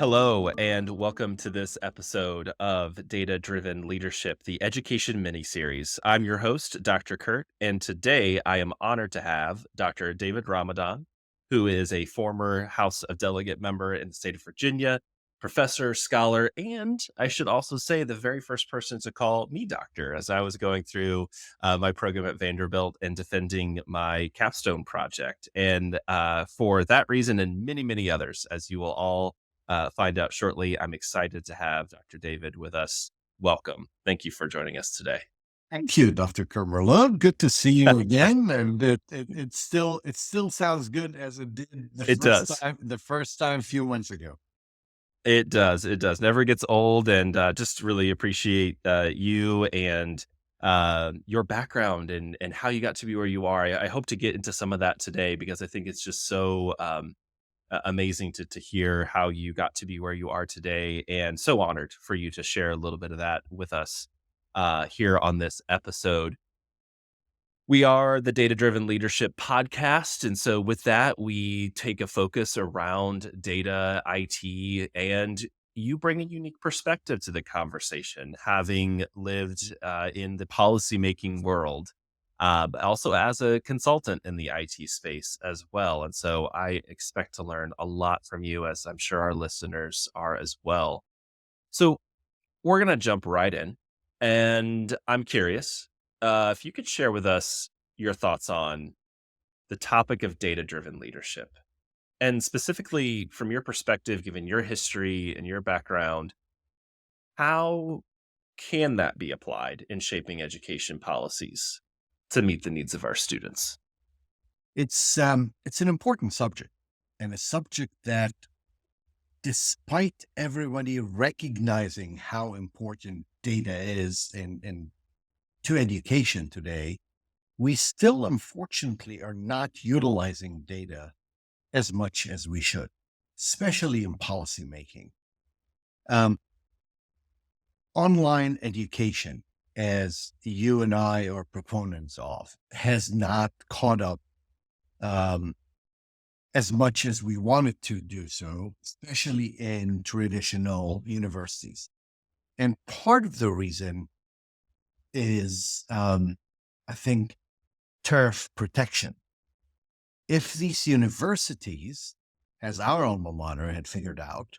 Hello, and welcome to this episode of Data Driven Leadership, the Education Mini Series. I'm your host, Dr. Kurt, and today I am honored to have Dr. David Ramadan, who is a former House of Delegate member in the state of Virginia, professor, scholar, and I should also say the very first person to call me doctor as I was going through my program at Vanderbilt and defending my capstone project. And for that reason and many, many others, as you will all find out shortly. I'm excited to have Dr. David with us. Welcome. Thank you for joining us today. Thank you, Dr. Kermerlund. Good to see you again. And it still sounds good as it did It does. the first time a few months ago. It does. It does. Never gets old. And just really appreciate you and your background and how you got to be where you are. I hope to get into some of that today because I think it's just so amazing to hear how you got to be where you are today, and so honored for you to share a little bit of that with us here on this episode. We are the Data Driven Leadership Podcast. And so, with that, we take a focus around data, IT, and you bring a unique perspective to the conversation, having lived in the policymaking world, but also as a consultant in the IT space as well. And so, I expect to learn a lot from you, as I'm sure our listeners are as well. So, we're going to jump right in. And I'm curious if you could share with us your thoughts on the topic of data driven leadership. And specifically, from your perspective, given your history and your background, how can that be applied in shaping education policies to meet the needs of our students? It's an important subject, and a subject that, despite everybody recognizing how important data is in to education today, we still unfortunately are not utilizing data as much as we should, especially in policymaking. Um, Online education, as you and I are proponents of, has not caught up um, as much as we wanted to do so, especially in traditional universities. And part of the reason is, I think, turf protection. If these universities, as our alma mater had figured out,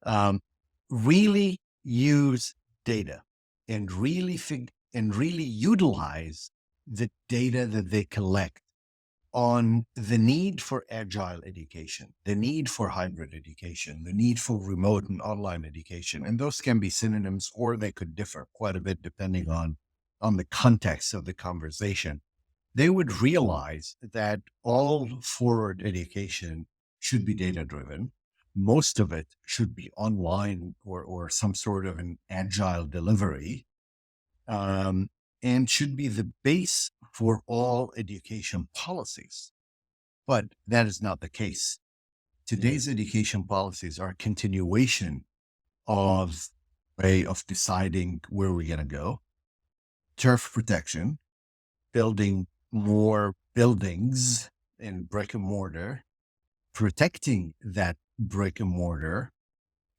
um, really use data and really utilize the data that they collect on the need for agile education, the need for hybrid education, the need for remote and online education. And those can be synonyms, or they could differ quite a bit depending on the context of the conversation. They would realize that all forward education should be data driven. Most of it should be online or some sort of an agile delivery, and should be the base for all education policies. But that is not the case. Today's education policies are a continuation of way of deciding where we're going to go, turf protection, building more buildings in brick and mortar, protecting that brick and mortar,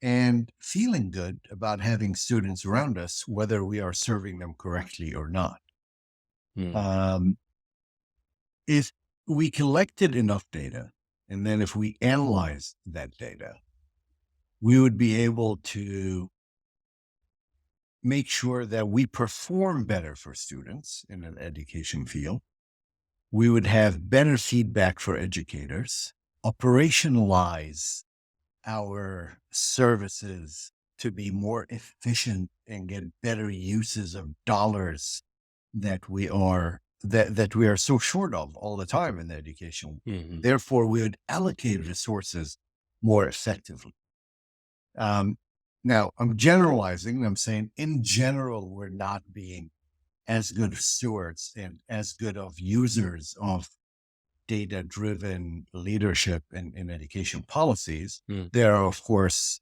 and feeling good about having students around us, whether we are serving them correctly or not. Hmm. Um, if we collected enough data, and then if we analyzed that data, we would be able to make sure that we perform better for students in an education field. We would have better feedback for educators, operationalize our services to be more efficient and get better uses of dollars that we are so short of all the time in the education. Mhm. Therefore, we would allocate resources more effectively. Now, I'm generalizing. I'm saying, in general, we're not being as good of stewards and as good of users of data-driven leadership in education policies. Mm. There are of course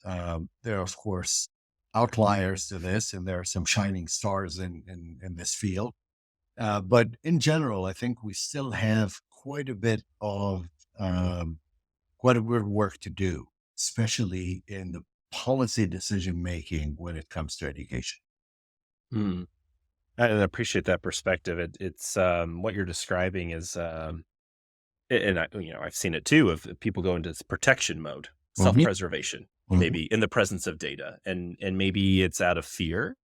outliers to this, and there are some shining stars in this field. But in general, I think we still have quite a bit of work to do, especially in the policy decision making when it comes to education. Mm. I appreciate that perspective. It's what you're describing is, and I've seen it too of people go into this protection mode, self Mhm, preservation, mhm. maybe in the presence of data, and maybe it's out of fear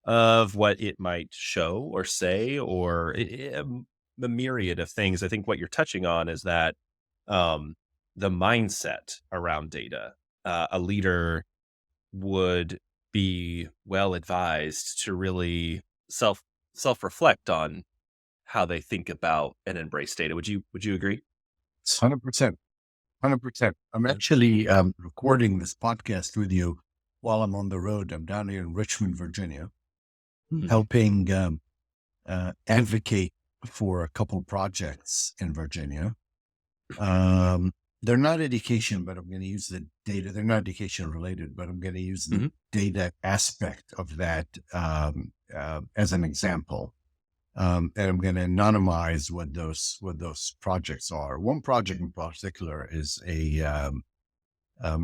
of what it might show or say, or the myriad of things. I think what you're touching on is that um, the mindset around data. A leader would be well advised to really self self reflect on how they think about and embrace data. Would you agree? It's 100%. 100%. I'm Yeah. actually recording this podcast with you while I'm on the road. I'm down here in Richmond, Virginia, Hmm. helping advocate for a couple projects in Virginia. Um, they're not education, but I'm going to use the data. They're not education related, but I'm going to use the Hmm. data aspect of that as an example. And I'm going to anonymize what those projects are. One project in particular is an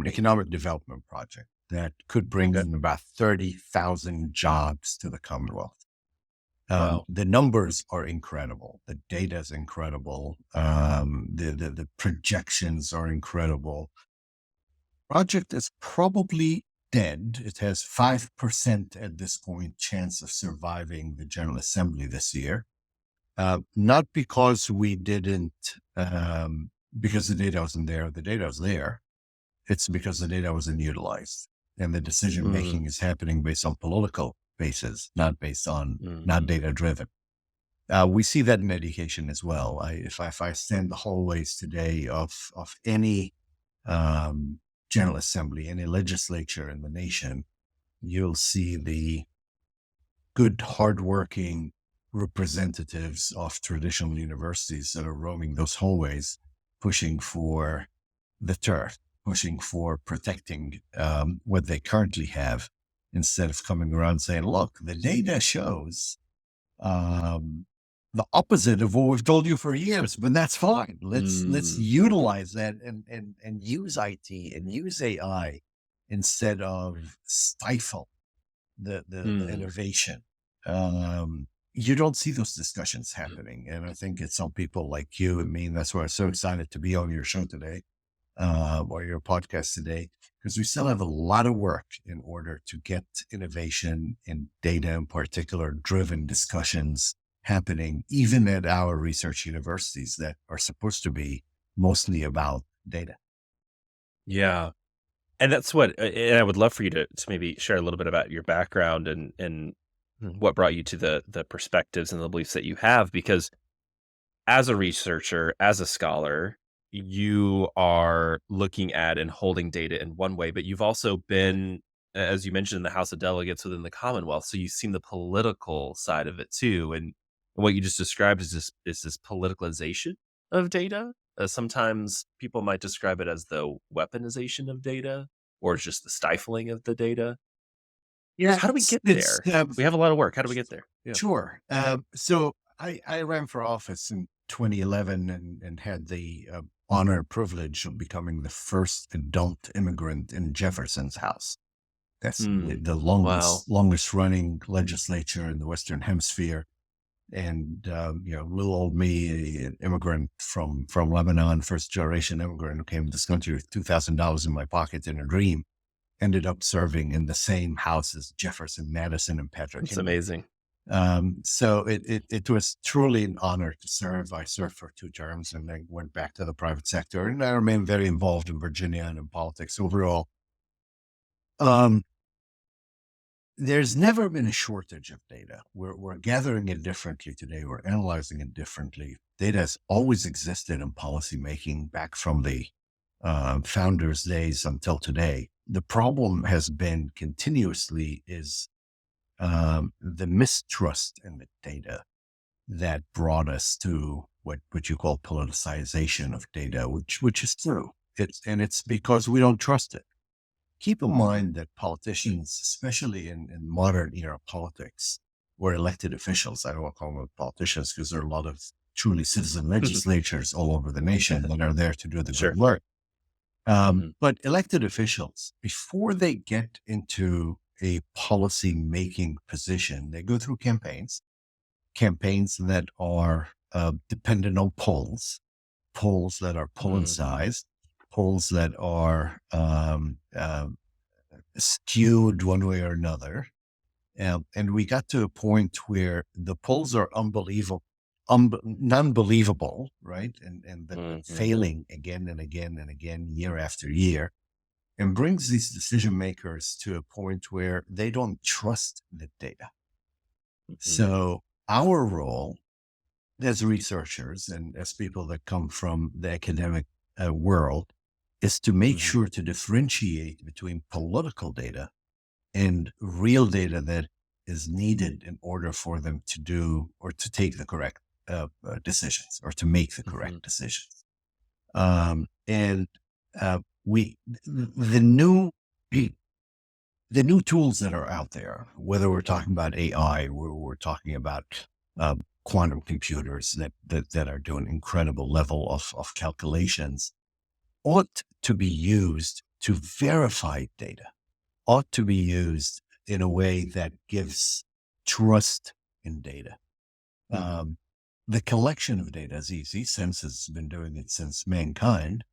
economic development project that could bring Okay. in about 30,000 jobs to the Commonwealth. Wow. The numbers are incredible. The data is incredible. The projections are incredible. Project is probably dead. It has 5% at this point chance of surviving the General Assembly this year. Not because we didn't, because the data wasn't there. The data was there. It's because the data wasn't utilized, and the decision Mm, making is happening based on political basis, not mm, data driven. We see that in education as well. If I stand the hallways today of any um, General Assembly, any legislature in the nation, you'll see the good, hardworking representatives of traditional universities that are roaming those hallways, pushing for the turf, pushing for protecting what they currently have, instead of coming around saying, "Look, the data shows um, the opposite of what we've told you for years, but that's fine. Let's mm, utilize that and use IT and use AI instead of stifle the mm. innovation." You don't see those discussions happening, and I think it's some people like you and me. And that's why I'm so excited to be on your show today, or your podcast today, because we still have a lot of work in order to get innovation and data in particular driven discussions happening, even at our research universities that are supposed to be mostly about data. Yeah. And that's what and I would love for you to maybe share a little bit about your background and what brought you to the perspectives and the beliefs that you have, because as a researcher, as a scholar, you are looking at and holding data in one way, but you've also been, as you mentioned, in the House of Delegates within the Commonwealth. So you've seen the political side of it too. And what you just described is this politicalization of data. Sometimes people might describe it as the weaponization of data, or it's just the stifling of the data. Yeah, So how do we it's get it's there? We have a lot of work. How do we get there? Yeah. sure. So I ran for office in 2011 and had the honor and privilege of becoming the first adult immigrant in Jefferson's House. That's the, Hmm. the Wow. longest running legislature in the Western Hemisphere. And little old me, an immigrant from Lebanon, first generation immigrant who came to this country with $2,000 in my pocket and a dream, ended up serving in the same house as Jefferson, Madison, and Patrick That's Henry. amazing. So it was truly an honor to serve. I served for 2 terms and then went back to the private sector, and I remained very involved in Virginia and in politics overall. Um, there's never been a shortage of data. We're gathering it differently today. We're analyzing it differently. Data has always existed in policymaking back from the founders' days until today. The problem has been continuously is the mistrust in the data that brought us to what you call politicization of data, which is true. It's because we don't trust it. Keep in mind that politicians, especially in modern era politics, were elected officials. I don't want to call them politicians because there are a lot of truly citizen legislatures all over the nation that are there to do the good Sure. work. Mhm. But elected officials, before they get into a policy making position, they go through campaigns that are dependent on polls that are Mhm. politicized, polls that are skewed one way or another. And we got to a point where the polls are unbelievable, right? But Mhm. failing again and again and again, year after year, and brings these decision makers to a point where they don't trust the data. Mhm. So our role as researchers and as people that come from the academic world is to make Mhm. sure to differentiate between political data and real data that is needed in order for them to do or to take the correct decisions or to make the Mhm. correct decisions. And we the new the new tools that are out there, whether we're talking about AI, where we're talking about quantum computers that are doing incredible level of calculations, ought to be used to verify data, ought to be used in a way that gives trust in data. Mhm. Um, the collection of data is easy since it's been doing it since mankind.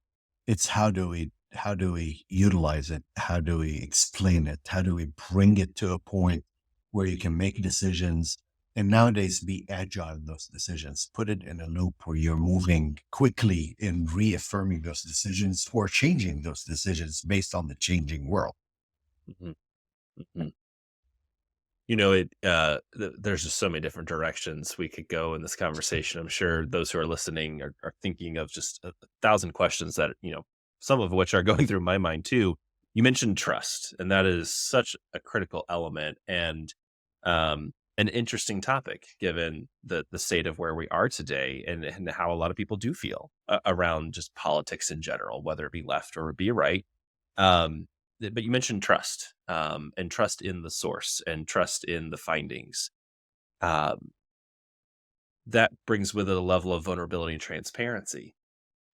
It's how do we utilize it? How do we explain it? How do we bring it to a point where you can make decisions and nowadays be agile in those decisions? Put it in a loop where you're moving quickly in reaffirming those decisions or changing those decisions based on the changing world. Mhm. Mhm. There's just so many different directions we could go in this conversation. I'm sure those who are listening are thinking of just a thousand questions that, some of which are going through my mind too. You mentioned trust, and that is such a critical element and an interesting topic given the state of where we are today and how a lot of people do feel around just politics in general, whether it be left or be right. Um, but you mentioned trust, and trust in the source and trust in the findings. Um, that brings with it a level of vulnerability and transparency,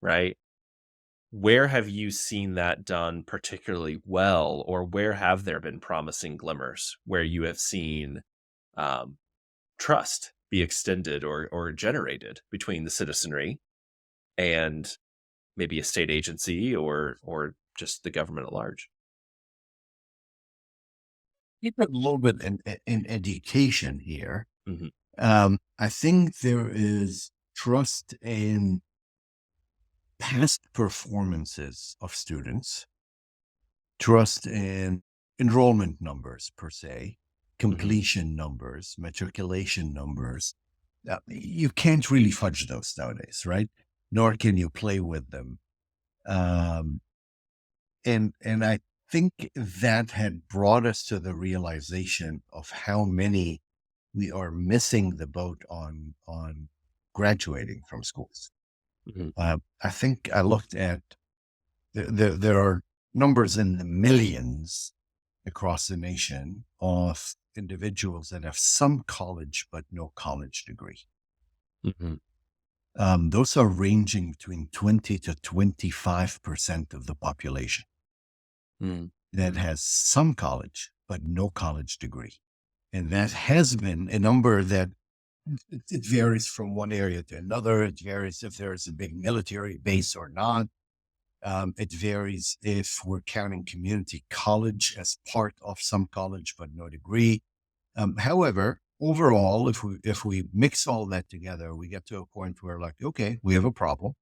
right? Where have you seen that done particularly well, or where have there been promising glimmers where you have seen um, trust be extended or generated between the citizenry and maybe a state agency or just the government at large? Keep it a little bit in education here. Hmm. I think there is trust in past performances of students, trust in enrollment numbers per se, Hmm. completion numbers, matriculation numbers. You can't really fudge those nowadays, right? Nor can you play with them. Um, and I think that had brought us to the realization of how many we are missing the boat on graduating from schools. Hmm. I think I looked at there are numbers in the millions across the nation of individuals that have some college but no college degree. Hmm. Those are ranging between 20 to 25% of the population Mm, that has some college but no college degree. And that has been a number that it varies from one area to another. It varies if there's a big military base or not. It varies if we're counting community college as part of some college but no degree. However, overall, if we mix all that together, we get to a point where like, okay, we have a problem.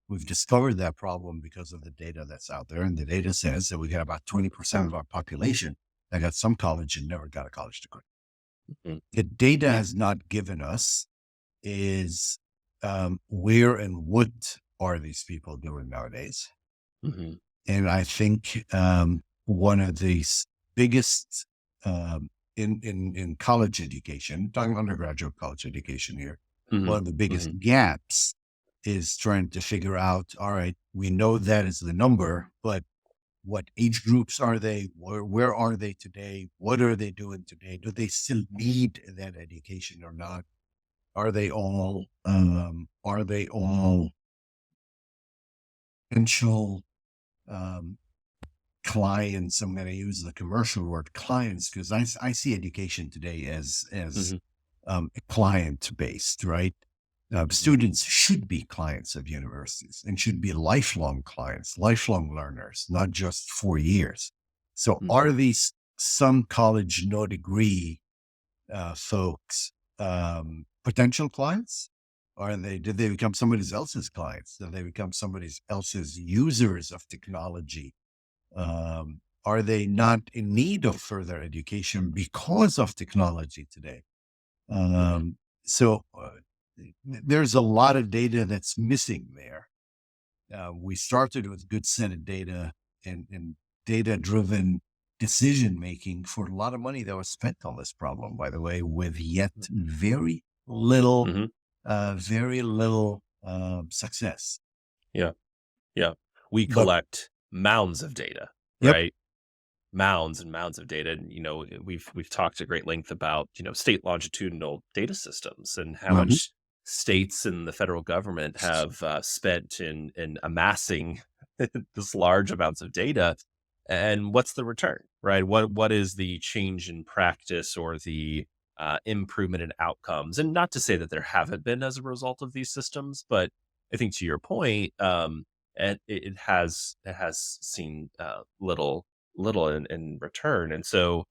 We've discovered that problem because of the data that's out there, and the data says that we got about 20% of our population that got some college and never got a college degree. mm, The data has not given us is where and what are these people doing nowadays? mhm, And I think one of the biggest in college education, talking undergraduate college education here, one mhm, of the biggest mhm, gaps is trying to figure out, all right, we know that is the number, but what age groups are they? Where are they today? What are they doing today? Do they still need that education or not? Are they all potential um, clients. I'm going to use the commercial word clients because I see education today as Mhm, client based, right? mhm, Students should be clients of universities and should be lifelong clients, lifelong learners, not just 4 years. So, are mhm, these some college no degree folks potential clients? Or did they become somebody else's clients? Did they become somebody else's users of technology? Are they not in need of further education because of technology today? mhm, So there's a lot of data that's missing there. We started with good set of data and data driven decision making for a lot of money that was spent on this problem, by the way, with yet mhm. very little success. Yeah, yeah. We But collect mounds of data, yep. right? Mounds and mounds of data, and, we've talked at great length about, state longitudinal data systems and how Mhm. much states and the federal government have, spent in amassing this large amounts of data, and what's the return, right? What is the change in practice or the, improvement in outcomes? And not to say that there haven't been as a result of these systems, but I think to your point, and it has seen, little in return. And so,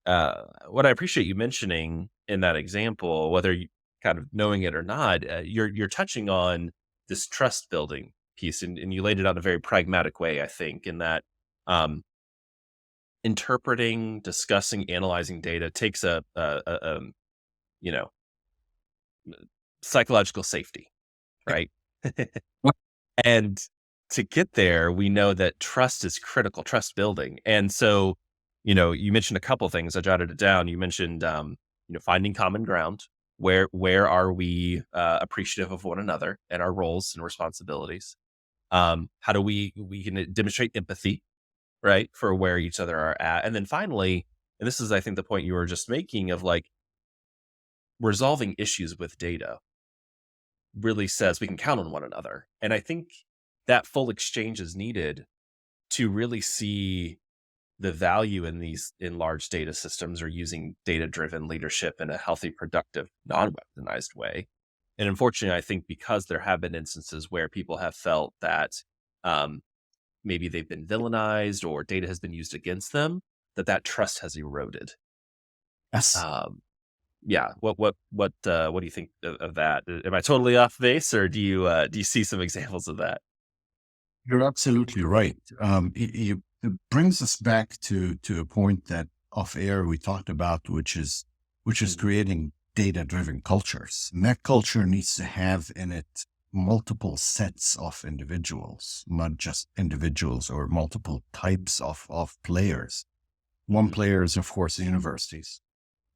what I appreciate you mentioning in that example, whether you kind of knowing it or not, you're touching on this trust building piece, and you laid it out in a very pragmatic way, I think, in that um, interpreting, discussing, analyzing data takes you know psychological safety, Yep. right? And to get there, we know that trust is critical, trust building. And so, you mentioned a couple things. I jotted it down. You mentioned, finding common ground. Where are we appreciative of one another and our roles and responsibilities? How do we can demonstrate empathy, right, for where each other are at? And then finally, and this is, I think, the point you were just making of like resolving issues with data really says we can count on one another. And I think that full exchange is needed to really see the value in these in large data systems or using data driven leadership in a healthy, productive, non weaponized way. And unfortunately, I think because there have been instances where people have felt that um, maybe they've been villainized or data has been used against them, that trust has eroded. Yes. Um, yeah. What do you think of that? Am I totally off base, or do you see some examples of that? You're absolutely right. It brings us back to a point that off air we talked about, which is Mhm, creating data driven cultures. And that culture needs to have in it multiple sets of individuals, not just individuals or multiple types of players. One mhm, player is, of course, the universities.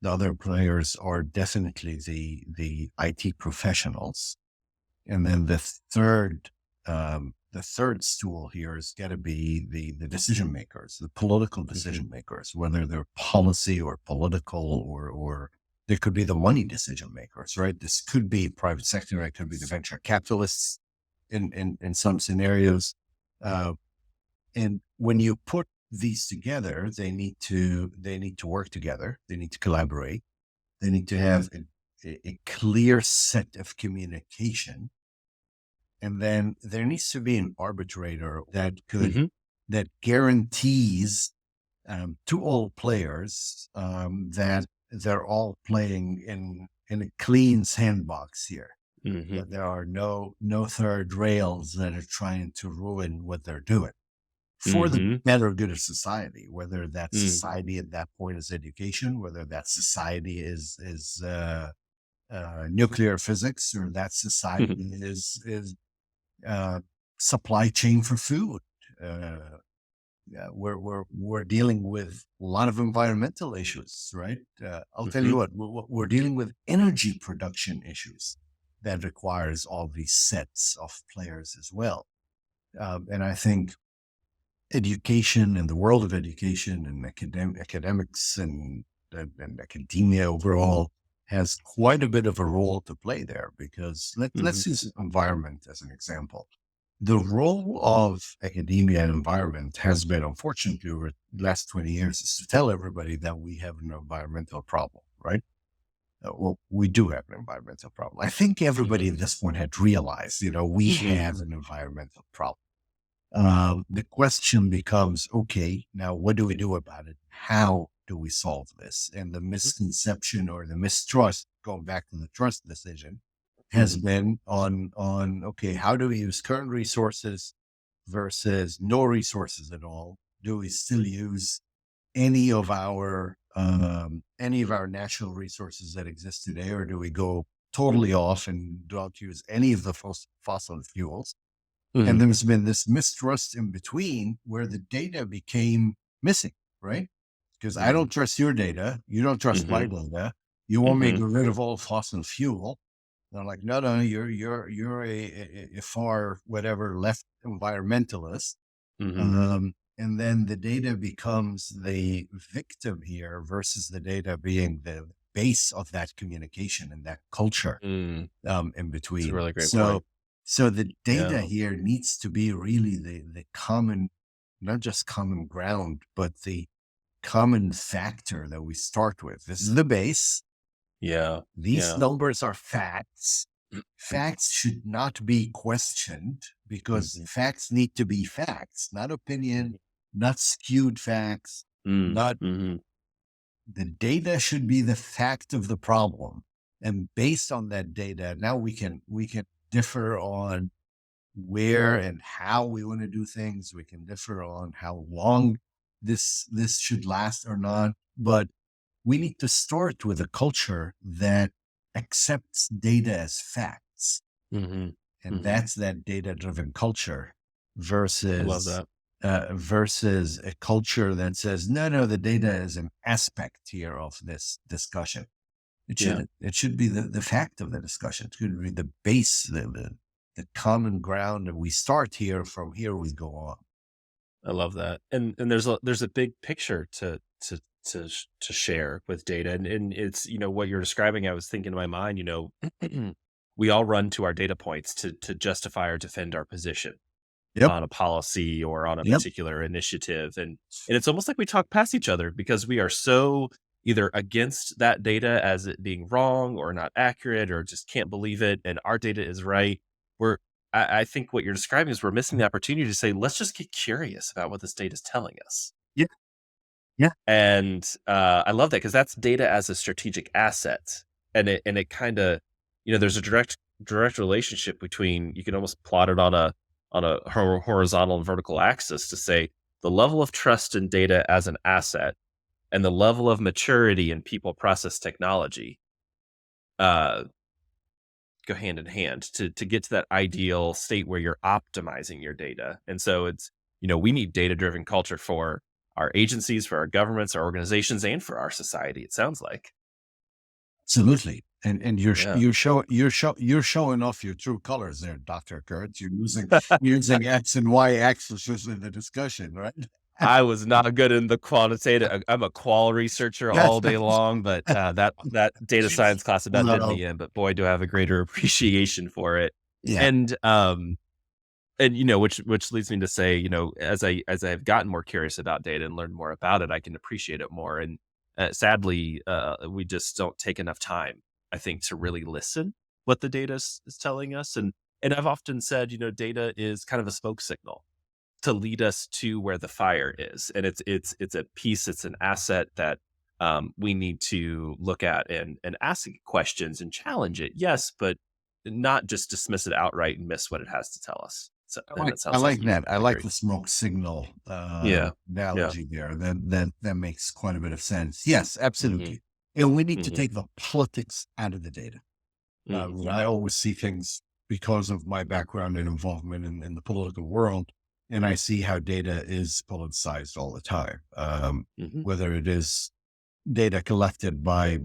The other players are definitely the IT professionals, and then the third stool here has got to be the decision makers, the political mhm, decision makers, whether they're policy or political or there could be the money decision makers, right? This could be private sector, it could be the venture capitalists in some scenarios. Uh, and when you put these together, they need to work together, they need to collaborate, they need to have a clear set of communication, and then there needs to be an arbitrator mhm, that guarantees to all players that they're all playing in a clean sandbox here. mhm, That there are no third rails that are trying to ruin what they're doing for the mhm, better good of society. Whether that mm, society at that point is education, whether that society is nuclear physics, or that society mhm, is uh, supply chain for food. Uh, yeah, we're dealing with a lot of environmental issues, right? I'll tell you mhm, what, we're dealing with energy production issues that requires all these sets of players as well. And I think education and the world of education and academics and academia overall has quite a bit of a role to play there because let's mhm, use environment as an example. the role of academia and environment has been, unfortunately, over the last 20 years, is to tell everybody that we have an environmental problem, right? Well, we do have an environmental problem. I think everybody Mhm. at this point had realized, we Mhm. have an environmental problem. The question becomes, okay, now what do we do about it? How do we solve this? And the Mhm. misconception or the mistrust, going back to the trust decision, has Mhm. been on okay, how do we use current resources versus no resources at all? Do we still use any of our natural resources that exist today, or do we go totally off and don't use any of the fossil fuels? And Mhm. there's been this mistrust in between where the data became missing, right? Because I Mhm. don't trust your data. You don't trust my Mhm. data. You want me to Mhm. get rid of all fossil fuel. They're like, no, no, you're a far whatever left environmentalist. Mhm. And then the data becomes the victim here versus the data being the base of that communication and that culture Mm. in It's a between. really great So, point. so the data Yeah. here needs to be really the common, not just common ground, but the common factor that we start with. This is the base. Yeah. These Yeah. numbers are facts. Facts should not be questioned because Mhm. facts need to be facts, not opinion, Mhm. not skewed facts, Mm. not Mhm. the data should be the fact of the problem. And based on that data, now we can differ on where and how we want to do things. We can differ on how long this should last or not. But we need to start with a culture that accepts data as facts. Mhm. And Mhm. that's that data driven culture I love versus that. versus a culture that says, no, no, the data is an aspect here of this discussion. It Yeah. shouldn't. It should be the fact of the discussion. It should be the base, the common ground. And we start here. From here, we go on. I love that. And there's a big picture to share with data, and it's what you're describing. I was thinking in my mind, we all run to our data points to justify or defend our position Yep. on a policy or on a Yep. particular initiative, and it's almost like we talk past each other because we are so either against that data as it being wrong or not accurate or just can't believe it, and our data is right. We're I think what you're describing is we're missing the opportunity to say, let's just get curious about what this data is telling us. Yeah. Yeah. And I love that because that's data as a strategic asset, and it kind of, there's a direct relationship between, you can almost plot it on a horizontal and vertical axis to say the level of trust in data as an asset and the level of maturity in people process technology uh, go hand in hand to get to that ideal state where you're optimizing your data. And so it's, we need data driven culture for our agencies, for our governments, our organizations, and for our society, it sounds like. Absolutely. And Yeah. you're showing off your true colors there, Dr. Kurtz. You're using X and Y axes in the discussion, right? I was not good in the quantitative. I'm a qual researcher all day long, but that data science class about did Well, me in. But boy, do I have a greater appreciation for it. yeah. And which leads me to say, as I've gotten more curious about data and learned more about it, I can appreciate it more. And sadly, we just don't take enough time, I think, to really listen what the data is telling us. And I've often said, data is kind of a smoke signal to lead us to where the fire is, and it's a piece, it's an asset that we need to look at and ask questions and challenge it. Yes, but not just dismiss it outright and miss what it has to tell us. So, I and like it I sounds like like you that. I like agree. the smoke signal Yeah, yeah. analogy there. That makes quite a bit of sense. Yes, Hmm. absolutely. And we need to Hmm. take the politics out of the data. Hmm. I always see things because of my background and involvement in the political world, and I see how data is politicized all the time. Hmm. Whether it is data collected by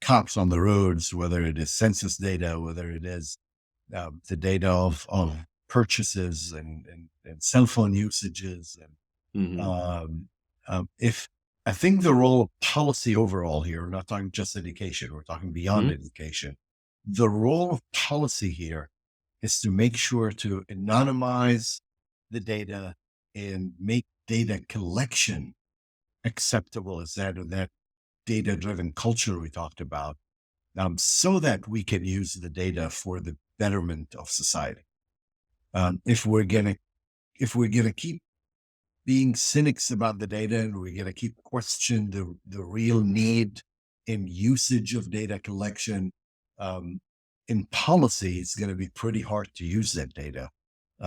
cops on the roads, whether it is census data, whether it is the data of purchases and cell phone usages, and Hmm. if I think the role of policy overall here, we're not talking just education, we're talking beyond Hmm. education. The role of policy here is to make sure to anonymize the data and make data collection acceptable as that data driven culture we talked about, so that we can use the data for the betterment of society. If we're gonna keep being cynics about the data, and we're gonna keep question the real need and usage of data collection, um, in policy, it's going to be pretty hard to use that data.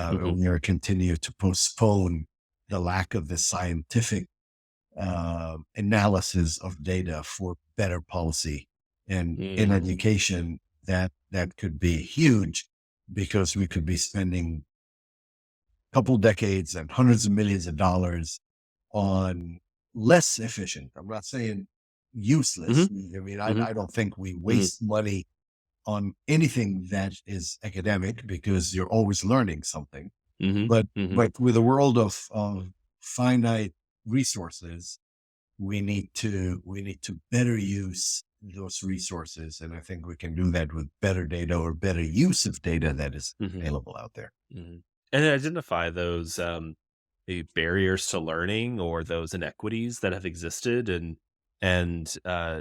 Mhm. We're going to continue to postpone the lack of the scientific analysis of data for better policy. And in Mm. education, that could be huge, because we could be spending a couple decades and hundreds of millions of dollars on less efficient. I'm not saying useless. Mhm. I mean, Mhm. I don't think we Mhm. waste money on anything that is academic, because you're always learning something. Mhm. Mhm. But with a world of finite resources, we need to better use those resources, and I think we can do that with better data, or better use of data that is Mhm. available out there. Mhm. And identify those, maybe barriers to learning or those inequities that have existed, and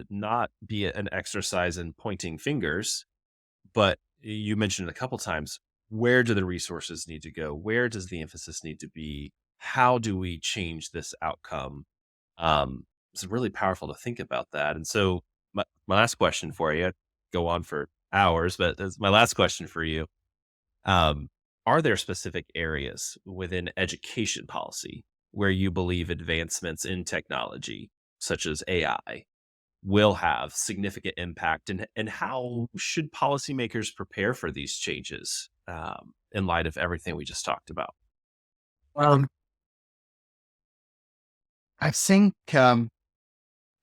not be an exercise in pointing fingers, but you mentioned a couple times, where do the resources need to go? Where does the emphasis need to be? How do we change this outcome? It's really powerful to think about that. And so, my last question for you, I'd go on for hours, but that's my last question for you. Um, are there specific areas within education policy where you believe advancements in technology, such as AI, will have significant impact, and how should policymakers prepare for these changes, in light of everything we just talked about? Um, I think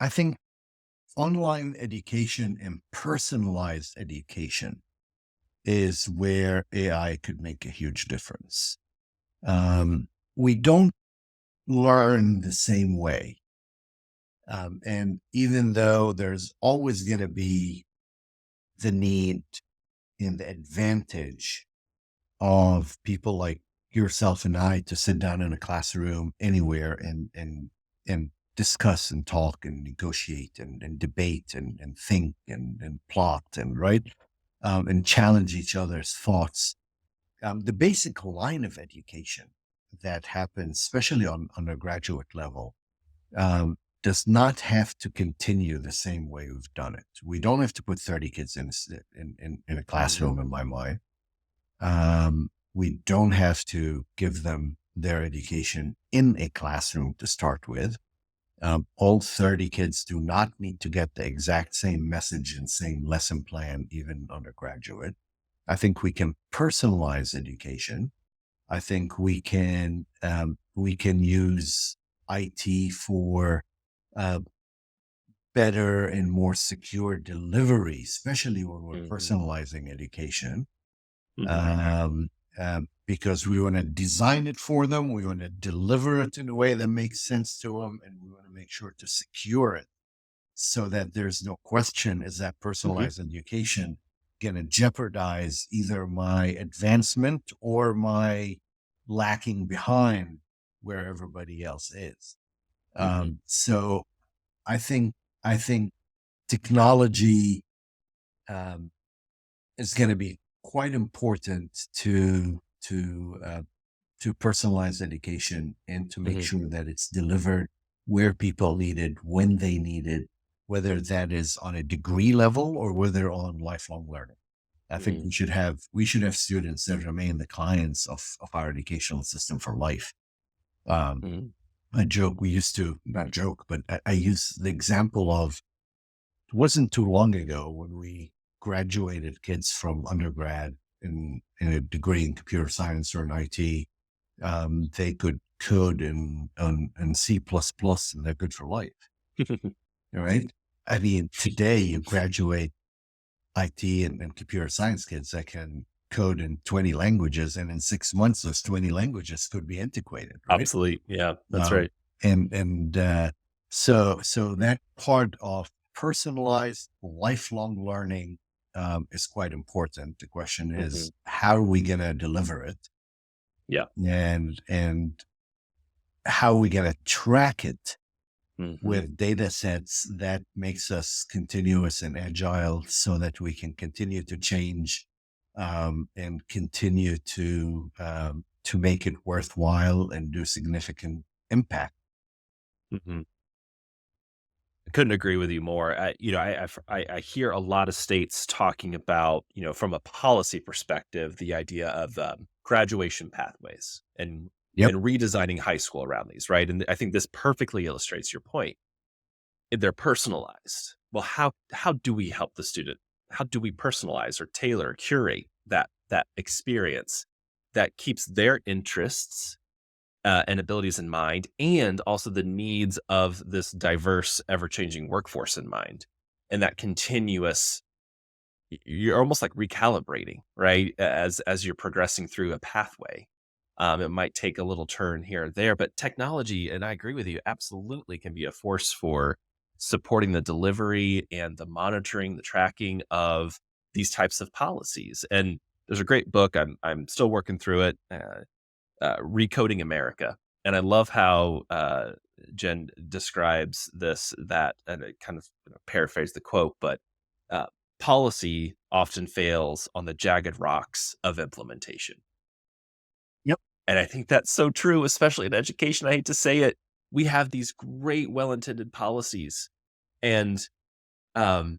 I think online education and personalized education is where AI could make a huge difference. We don't learn the same way. And even though there's always going to be the need and the advantage of people like yourself and I to sit down in a classroom anywhere and discuss and talk and negotiate and debate and think and plot and right, and challenge each other's thoughts. The basic line of education that happens, especially on undergraduate level, does not have to continue the same way we've done it. We don't have to put 30 kids in a Mhm, classroom, in my mind. We don't have to give them their education in a classroom to start with. All 30 kids do not need to get the exact same message and same lesson plan, even undergraduate. I think we can personalize education. I think we can use IT for uh, better and more secure delivery, especially when we're mhm, personalizing education. mhm, Because we want to design it for them, we want to deliver it in a way that makes sense to them, and we want to make sure to secure it so that there's no question, is that mhm, personalized education going to jeopardize either my advancement or my lacking behind where everybody else is. mhm, So I think technology um, is going to be quite important to personalize education and to make mhm, sure that it's delivered where people need it, when they need it, whether that is on a degree level or whether on lifelong learning. I think mhm, we should have students that remain the clients of our educational system for life. Um, mhm, I joke, we used to not joke, but I use the example of, it wasn't too long ago when we graduated kids from undergrad in a degree in computer science or in IT. They could code in C++, and they're good for life. All right. I mean, today you graduate IT and computer science kids that can code in 20 languages, and in 6 months, those 20 languages could be antiquated, right? Obsolete. Yeah, that's Um, right. and so that part of personalized lifelong learning is quite important. The question Hmm. is, how are we going to deliver it, Yeah. and how are we going to track it Hmm. with data sets that makes us continuous and agile, so that we can continue to change, and continue to make it worthwhile and do significant impact. Hmm. I couldn't agree with you more. I hear a lot of states talking about, from a policy perspective, the idea of graduation pathways Yep. and redesigning high school around these, right? And I think this perfectly illustrates your point. They're personalized. Well, how do we help the student? How do we personalize or tailor, curate that experience that keeps their interests and abilities in mind, and also the needs of this diverse, ever changing workforce in mind, and that continuous. You're almost like recalibrating, right? As you're progressing through a pathway, it might take a little turn here or there, but technology, and I agree with you, absolutely can be a force for supporting the delivery and the monitoring, the tracking of these types of policies. And there's a great book. I'm still working through it. Recoding America. And I love how Jen describes this, that, and I kind of paraphrase the quote, but uh, policy often fails on the jagged rocks of implementation. Yep. And I think that's so true, especially in education. I hate to say it. We have these great, well intended policies. And um,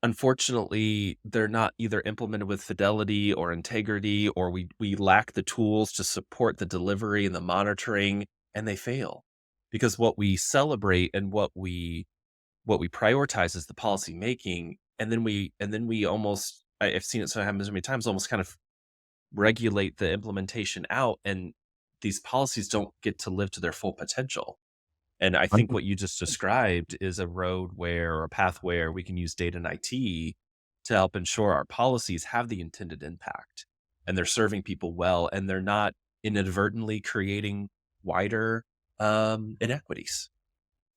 unfortunately, they're not either implemented with fidelity or integrity, or we lack the tools to support the delivery and the monitoring, and they fail. Because what we celebrate and what we prioritize is the policy making, and then we almost, I've seen it so happen so many times, almost kind of regulate the implementation out, and these policies don't get to live to their full potential. And I think what you just described is a road where, or a path where we can use data and IT to help ensure our policies have the intended impact and they're serving people well, and they're not inadvertently creating wider inequities.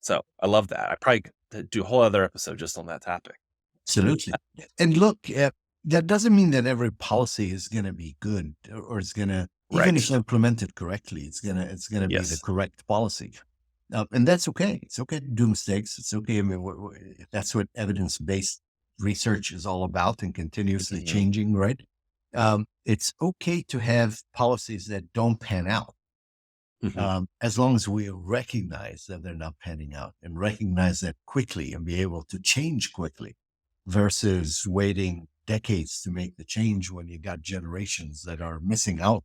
So I love that. I probably could do a whole other episode just on that topic. Absolutely. And look, that doesn't mean that every policy is going to be good, or it's going to, even Right. if implemented correctly, it's going to be the Yes. correct policy. And that's okay. It's okay to do mistakes. It's okay. I mean, that's what evidence-based research is all about, and continuously Hmm. changing, right? It's okay to have policies that don't pan out, Hmm. as long as we recognize that they're not panning out, and recognize that quickly and be able to change quickly, versus waiting decades to make the change when you got generations that are missing out,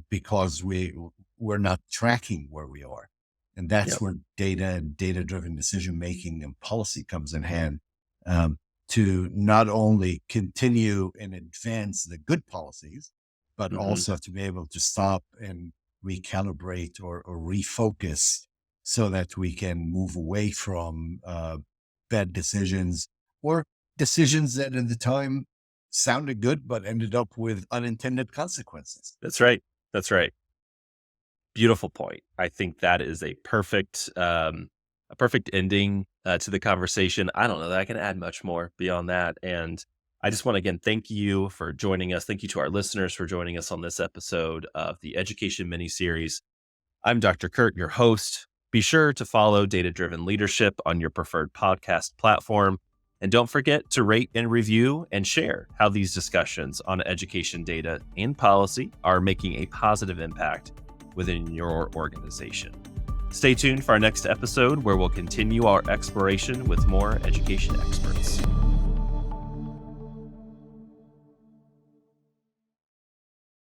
because we're not tracking where we are. And that's Yep. where data and data-driven decision making and policy comes in hand, um, to not only continue and advance the good policies, but Hmm. also to be able to stop and recalibrate, or refocus, so that we can move away from bad decisions, or decisions that at the time sounded good but ended up with unintended consequences. That's right. That's right. Beautiful point. I think that is a perfect ending to the conversation. I don't know that I can add much more beyond that. And I just want to again thank you for joining us. Thank you to our listeners for joining us on this episode of the Education Mini Series. I'm Dr. Kurt, your host. Be sure to follow Data Driven Leadership on your preferred podcast platform. And don't forget to rate and review and share how these discussions on education data and policy are making a positive impact within your organization. Stay tuned for our next episode, where we'll continue our exploration with more education experts.